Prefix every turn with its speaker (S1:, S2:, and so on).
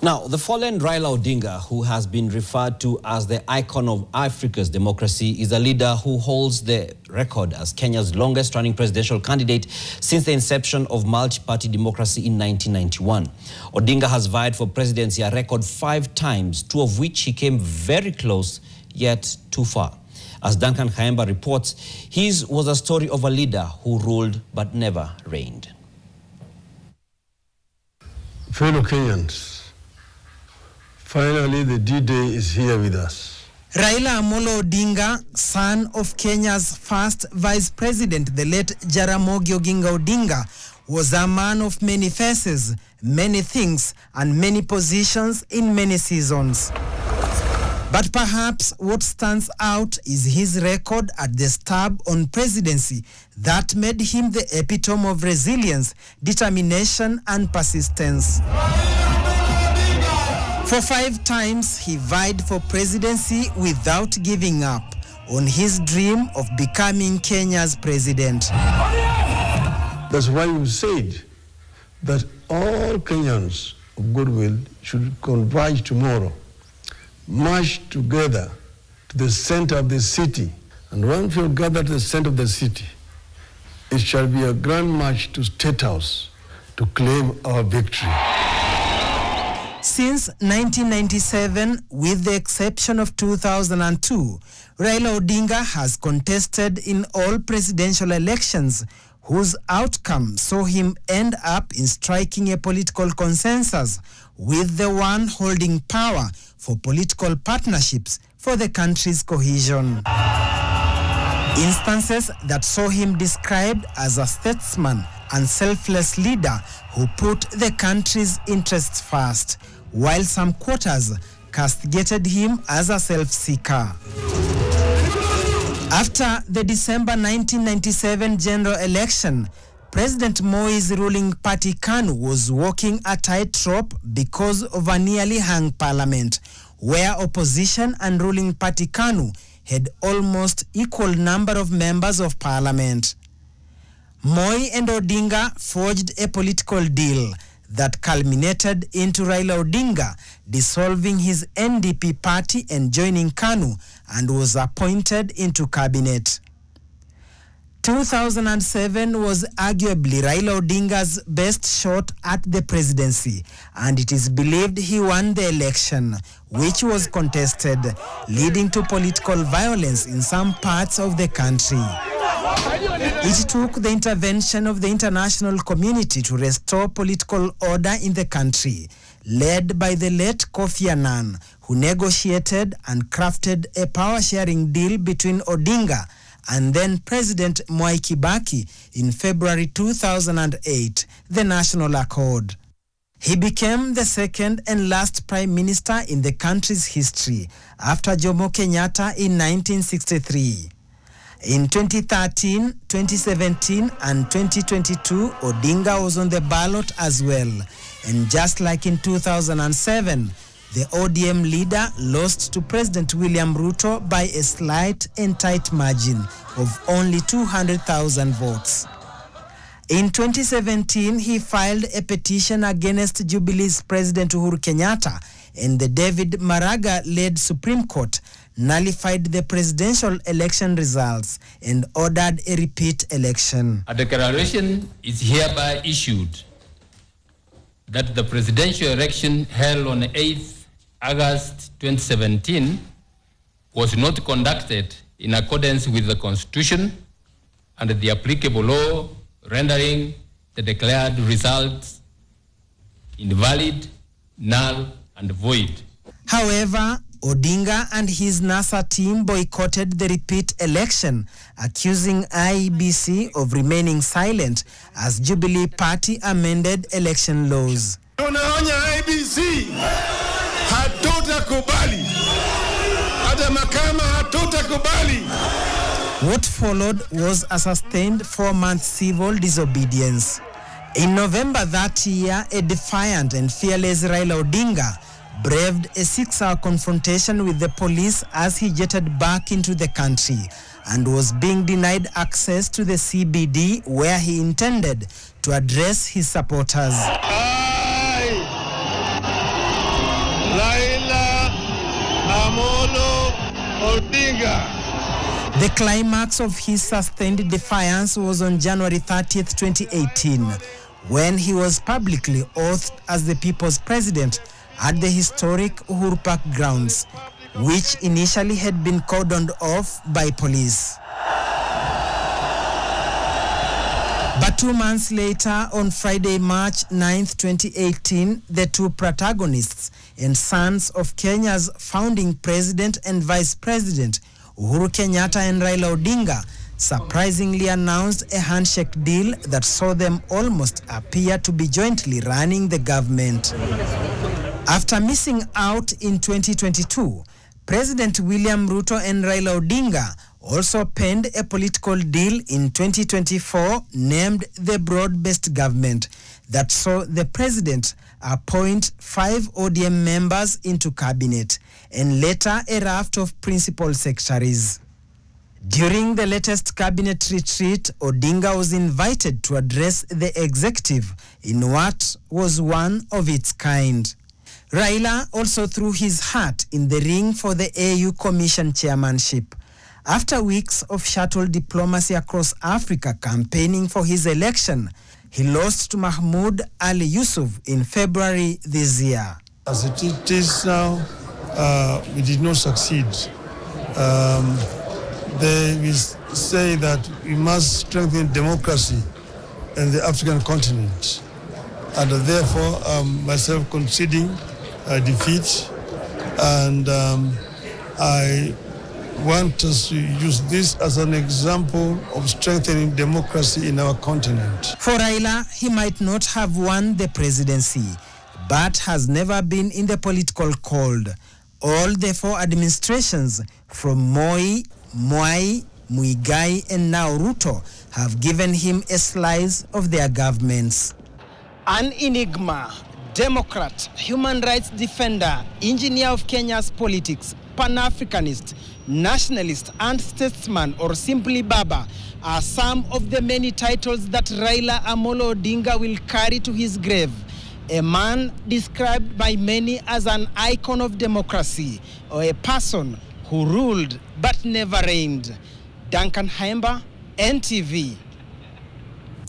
S1: Now, the fallen Raila Odinga, who has been referred to as the icon of Africa's democracy, is a leader who holds the record as Kenya's longest-running presidential candidate since the inception of multi-party democracy in 1991. Odinga has vied for presidency a record 5 times, 2 of which he came very close, yet too far. As Duncan Khaemba reports, his was a story of a leader who ruled but never reigned.
S2: Fellow Kenyans, finally, the D-Day is here with us.
S3: Raila Amolo Odinga, son of Kenya's first vice president, the late Jaramogi Oginga Odinga, was a man of many faces, many things, and many positions in many seasons. But perhaps what stands out is his record at the stab on presidency that made him the epitome of resilience, determination, and persistence. For 5 times, he vied for presidency without giving up on his dream of becoming Kenya's president.
S2: That's why we said that all Kenyans of goodwill should converge tomorrow, march together to the center of the city. And once we gather to the center of the city, it shall be a grand march to State House to claim our victory.
S3: Since 1997, with the exception of 2002, Raila Odinga has contested in all presidential elections whose outcome saw him end up in striking a political consensus with the one holding power for political partnerships for the country's cohesion. Instances that saw him described as a statesman and selfless leader who put the country's interests first, while some quarters castigated him as a self-seeker. After the December 1997 general election, President Moi's ruling party KANU was walking a tightrope because of a nearly hung parliament, where opposition and ruling party KANU had almost equal number of members of parliament. Moi and Odinga forged a political deal that culminated into Raila Odinga dissolving his NDP party and joining KANU, and was appointed into cabinet. 2007 was arguably Raila Odinga's best shot at the presidency, and it is believed he won the election, which was contested, leading to political violence in some parts of the country. It took the intervention of the international community to restore political order in the country, led by the late Kofi Annan, who negotiated and crafted a power-sharing deal between Odinga and then President Mwai Kibaki in February 2008, the National Accord. He became the second and last prime minister in the country's history after Jomo Kenyatta in 1963. In 2013, 2017, and 2022, Odinga was on the ballot as well. And just like in 2007, the ODM leader lost to President William Ruto by a slight and tight margin of only 200,000 votes. In 2017, he filed a petition against Jubilee's President Uhuru Kenyatta, and the David Maraga-led Supreme Court nullified the presidential election results and ordered a repeat election.
S4: A declaration is hereby issued that the presidential election held on 8th August 2017 was not conducted in accordance with the Constitution and the applicable law, rendering the declared results invalid, null, and void.
S3: However, Odinga and his NASA team boycotted the repeat election, accusing IEBC of remaining silent as Jubilee Party amended election laws.
S5: Tunaonya IEBC, hatutakubali. Hata mahakama hatutakubali.
S3: What followed was a sustained 4-month civil disobedience. In November that year, a defiant and fearless Raila Odinga braved a 6-hour confrontation with the police as he jetted back into the country and was being denied access to the CBD, where he intended to address his supporters.
S5: Amolo Odinga.
S3: The climax of his sustained defiance was on January 30th, 2018, when he was publicly oathed as the people's president at the historic Uhuru Park grounds, which initially had been cordoned off by police. But 2 months later, on Friday, March 9th, 2018, the two protagonists and sons of Kenya's founding president and vice president, Uhuru Kenyatta and Raila Odinga, surprisingly announced a handshake deal that saw them almost appear to be jointly running the government. After missing out in 2022, President William Ruto and Raila Odinga also penned a political deal in 2024 named the Broad-Based Government that saw the president appoint 5 ODM members into cabinet and later a raft of principal secretaries. During the latest cabinet retreat, Odinga was invited to address the executive in what was one of its kind. Raila also threw his hat in the ring for the AU Commission chairmanship. After weeks of shuttle diplomacy across Africa campaigning for his election, he lost to Mahmoud Ali Yusuf in February this year.
S2: As it is now, we did not succeed. They say that we must strengthen democracy in the African continent. And therefore, myself conceding defeat, and I want us to use this as an example of strengthening democracy in our continent.
S3: For Raila, he might not have won the presidency, but has never been in the political cold. All the 4 administrations from Moi, Mwai, Muigai and now Ruto have given him a slice of their governments. An enigma, Democrat, human rights defender, engineer of Kenya's politics, Pan-Africanist, nationalist and statesman, or simply Baba, are some of the many titles that Raila Amolo Odinga will carry to his grave. A man described by many as an icon of democracy, or a person who ruled but never reigned. Duncan Haemba, NTV.